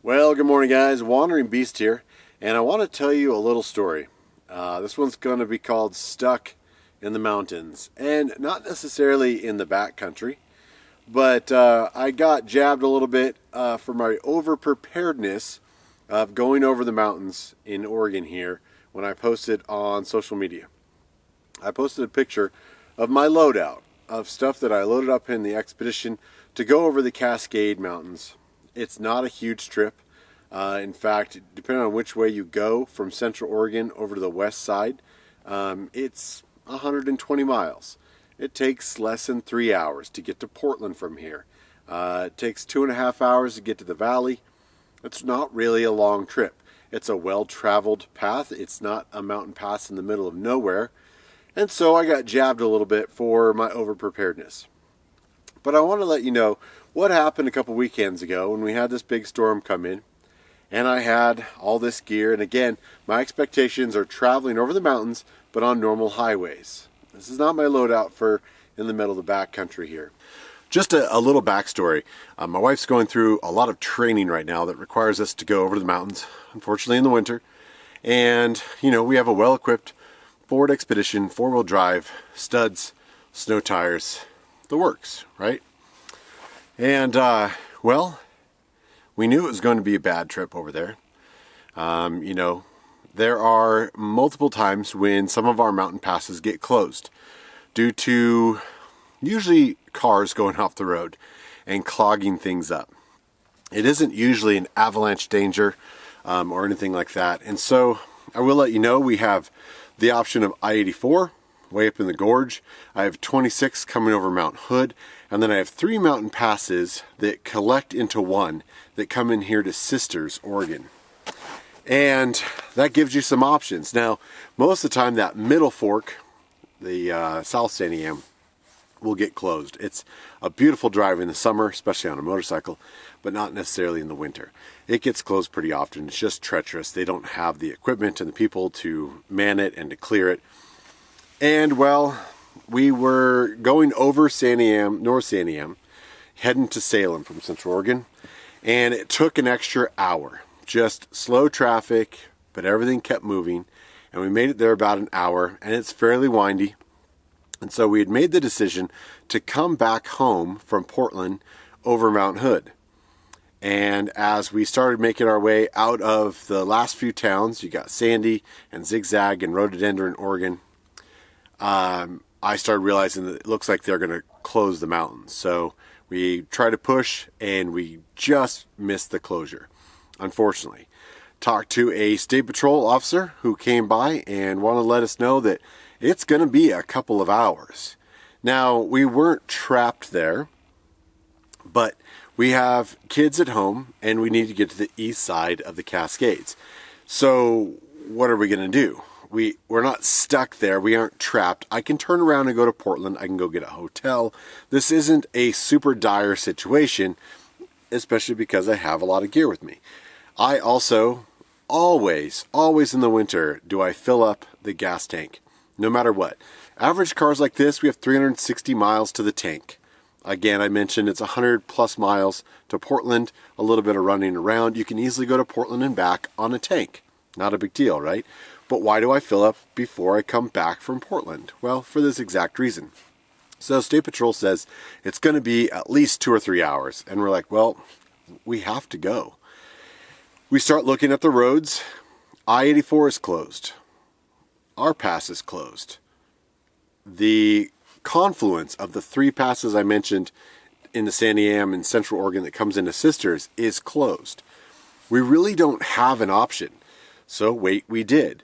Well, good morning, guys. Wandering Beast here, and I want to tell you a little story. This one's going to be called Stuck in the Mountains, and not necessarily in the backcountry, but I got jabbed a little bit for my over-preparedness of going over the mountains in Oregon here when I posted on social media. I posted a picture of my loadout of stuff that I loaded up in the expedition to go over the Cascade Mountains. It's not a huge trip. In fact, depending on which way you go from Central Oregon over to the west side, it's 120 miles. It takes less than 3 hours to get to Portland from here. It takes 2.5 hours to get to the valley. It's not really a long trip. It's a well-traveled path. It's not a mountain pass in the middle of nowhere. And so I got jabbed a little bit for my over-preparedness. But I want to let you know what happened a couple weekends ago when we had this big storm come in. And I had all this gear. And again, my expectations are traveling over the mountains, but on normal highways. This is not my loadout for in the middle of the backcountry here. Just a little backstory. My wife's going through a lot of training right now that requires us to go over the mountains, unfortunately in the winter. And, you know, we have a well-equipped Ford Expedition, 4-wheel drive, studs, snow tires, the works, right? And, well, we knew it was going to be a bad trip over there. You know, there are multiple times when some of our mountain passes get closed due to usually cars going off the road and clogging things up. It isn't usually an avalanche danger or anything like that. And so I will let you know we have the option of I-84 way up in the gorge. I have 26 coming over Mount Hood, and then I have 3 mountain passes that collect into one that come in here to Sisters, Oregon. And that gives you some options. Now, most of the time that middle fork, the South Santiam, will get closed. It's a beautiful drive in the summer, especially on a motorcycle, but not necessarily in the winter. It gets closed pretty often. It's just treacherous. They don't have the equipment and the people to man it and to clear it. And well, we were going over Santiam, North Santiam, heading to Salem from Central Oregon, and it took an extra hour. Just slow traffic, but everything kept moving, and we made it there about an hour, and it's fairly windy. And so we had made the decision to come back home from Portland over Mount Hood. And as we started making our way out of the last few towns, you got Sandy and Zigzag and Rhododendron, Oregon, I started realizing that it looks like they're going to close the mountains. So we tried to push, and we just missed the closure, unfortunately. Talked to a state patrol officer who came by and wanted to let us know that it's going to be a couple of hours. Now, we weren't trapped there, but we have kids at home, and we need to get to the east side of the Cascades. So what are we going to do? We're not stuck there. We aren't trapped. I can turn around and go to Portland. I can go get a hotel. This isn't a super dire situation, especially because I have a lot of gear with me. I also, always in the winter, do I fill up the gas tank, no matter what. Average cars like this, we have 360 miles to the tank. Again, I mentioned it's 100 plus miles to Portland, a little bit of running around. You can easily go to Portland and back on a tank. Not a big deal, right? But why do I fill up before I come back from Portland? Well, for this exact reason. So State Patrol says it's going to be at least 2 or 3 hours. And we're like, well, we have to go. We start looking at the roads. I-84 is closed. Our pass is closed. The confluence of the 3 passes I mentioned in the Santiam and Central Oregon that comes into Sisters is closed. We really don't have an option. So wait, we did.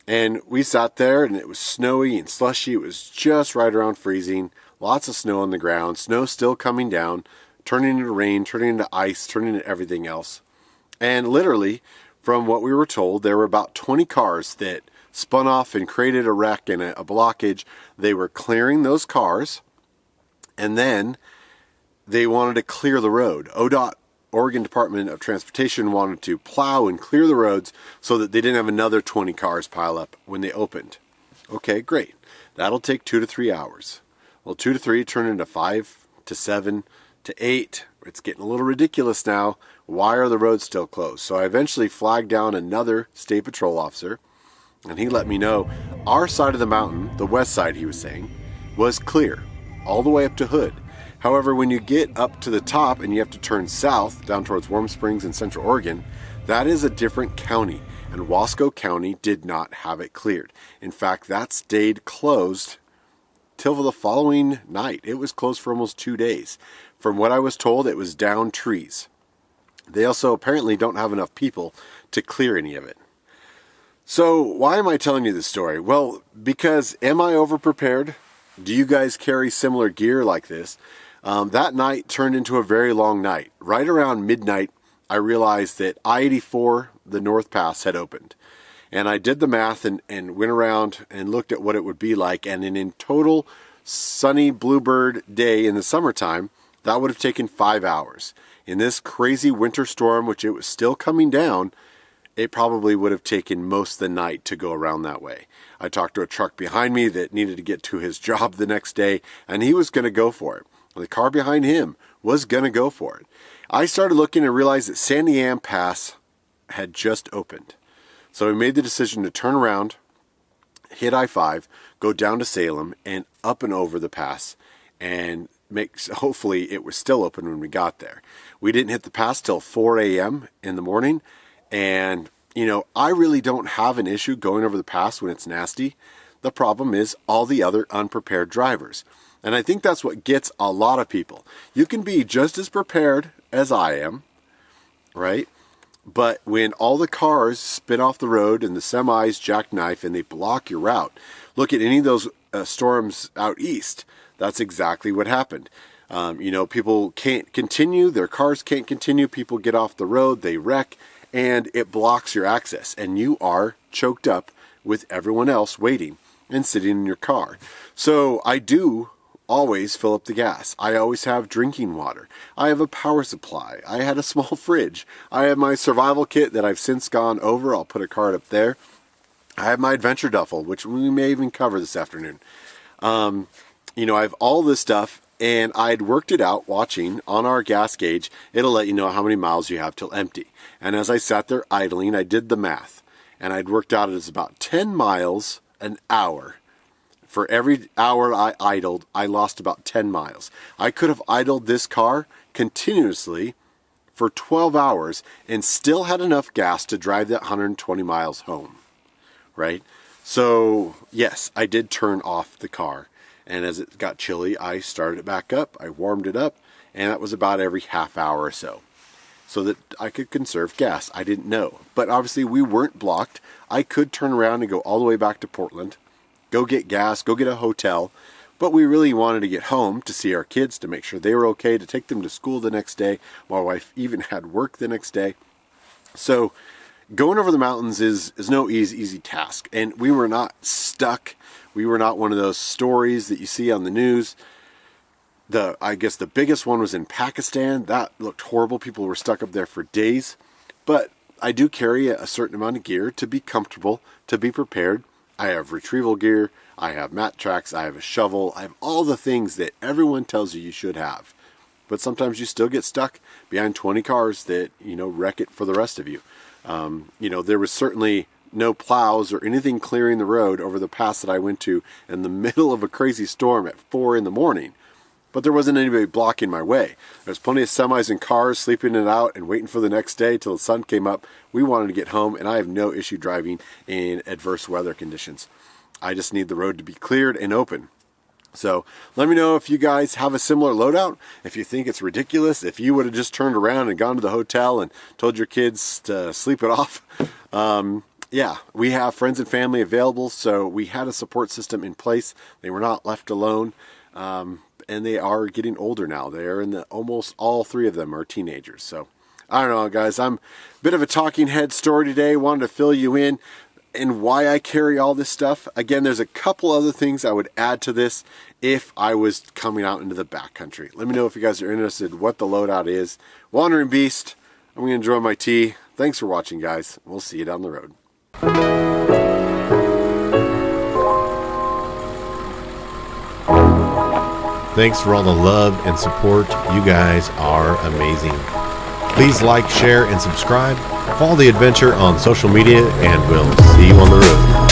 And we sat there, and it was snowy and slushy. It was just right around freezing. Lots of snow on the ground. Snow still coming down, turning into rain, turning into ice, turning into everything else. And literally, from what we were told, there were about 20 cars that spun off and created a wreck and a blockage. They were clearing those cars, and then they wanted to clear the road. ODOT, Oregon Department of Transportation, wanted to plow and clear the roads so that they didn't have another 20 cars pile up when they opened. Okay, great. That'll take 2 to 3 hours. Well, 2 to 3 turned into 5 to 7 to 8. It's getting a little ridiculous now. Why are the roads still closed? So I eventually flagged down another state patrol officer, and he let me know our side of the mountain, the west side he was saying, was clear all the way up to Hood. However, when you get up to the top and you have to turn south down towards Warm Springs in Central Oregon, that is a different county, and Wasco County did not have it cleared. In fact, that stayed closed till the following night. It was closed for almost 2 days. From what I was told, it was down trees. They also apparently don't have enough people to clear any of it. So why am I telling you this story? Well, because am I overprepared? Do you guys carry similar gear like this? That night turned into a very long night. Right around midnight, I realized that I-84, the North Pass, had opened. And I did the math and went around and looked at what it would be like. And in total sunny bluebird day in the summertime, that would have taken 5 hours. In this crazy winter storm, which it was still coming down, it probably would have taken most of the night to go around that way. I talked to a truck behind me that needed to get to his job the next day, and he was going to go for it. The car behind him was going to go for it. I started looking and realized that Sandy Am Pass had just opened. So we made the decision to turn around, hit I-5, go down to Salem, and up and over the pass, and hopefully it was still open when we got there. We didn't hit the pass till 4 a.m. in the morning, and I really don't have an issue going over the pass when it's nasty. The problem is all the other unprepared drivers. And I think that's what gets a lot of people. You can be just as prepared as I am, right? But when all the cars spin off the road and the semis jackknife and they block your route, look at any of those storms out east. That's exactly what happened. People can't continue. Their cars can't continue. People get off the road. They wreck. And it blocks your access. And you are choked up with everyone else waiting and sitting in your car. So I do always fill up the gas. I always have drinking water. I have a power supply. I had a small fridge. I have my survival kit that I've since gone over. I'll put a card up there. I have my adventure duffel, which we may even cover this afternoon. I have all this stuff, and I'd worked it out watching on our gas gauge. It'll let you know how many miles you have till empty. And as I sat there idling, I did the math, and I'd worked out it's about 10 miles an hour. For every hour I idled, I lost about 10 miles. I could have idled this car continuously for 12 hours and still had enough gas to drive that 120 miles home, right? So, yes, I did turn off the car. And as it got chilly, I started it back up. I warmed it up, and that was about every half hour or so that I could conserve gas. I didn't know. But obviously, we weren't blocked. I could turn around and go all the way back to Portland, go get gas, go get a hotel. But we really wanted to get home to see our kids, to make sure they were okay, to take them to school the next day. My wife even had work the next day. So going over the mountains is no easy task. And we were not stuck. We were not one of those stories that you see on the news. I guess the biggest one was in Pakistan. That looked horrible. People were stuck up there for days. But I do carry a certain amount of gear to be comfortable, to be prepared. I have retrieval gear. I have mat tracks. I have a shovel. I have all the things that everyone tells you should have. But sometimes you still get stuck behind 20 cars that, wreck it for the rest of you. There was certainly no plows or anything clearing the road over the pass that I went to in the middle of a crazy storm at 4 a.m. But there wasn't anybody blocking my way. There's plenty of semis and cars sleeping it out and waiting for the next day till the sun came up. We wanted to get home, and I have no issue driving in adverse weather conditions. I just need the road to be cleared and open. So let me know if you guys have a similar loadout, if you think it's ridiculous, if you would have just turned around and gone to the hotel and told your kids to sleep it off. Yeah, we have friends and family available, so we had a support system in place. They were not left alone, and they are getting older now. They are almost all three of them are teenagers. So I don't know, guys. I'm a bit of a talking head story today. Wanted to fill you in and why I carry all this stuff. Again, there's a couple other things I would add to this if I was coming out into the backcountry. Let me know if you guys are interested in what the loadout is. Wandering Beast, I'm going to enjoy my tea. Thanks for watching, guys. We'll see you down the road. Thanks for all the love and support. You guys are amazing. Please like, share, and subscribe. Follow the adventure on social media, and we'll see you on the road.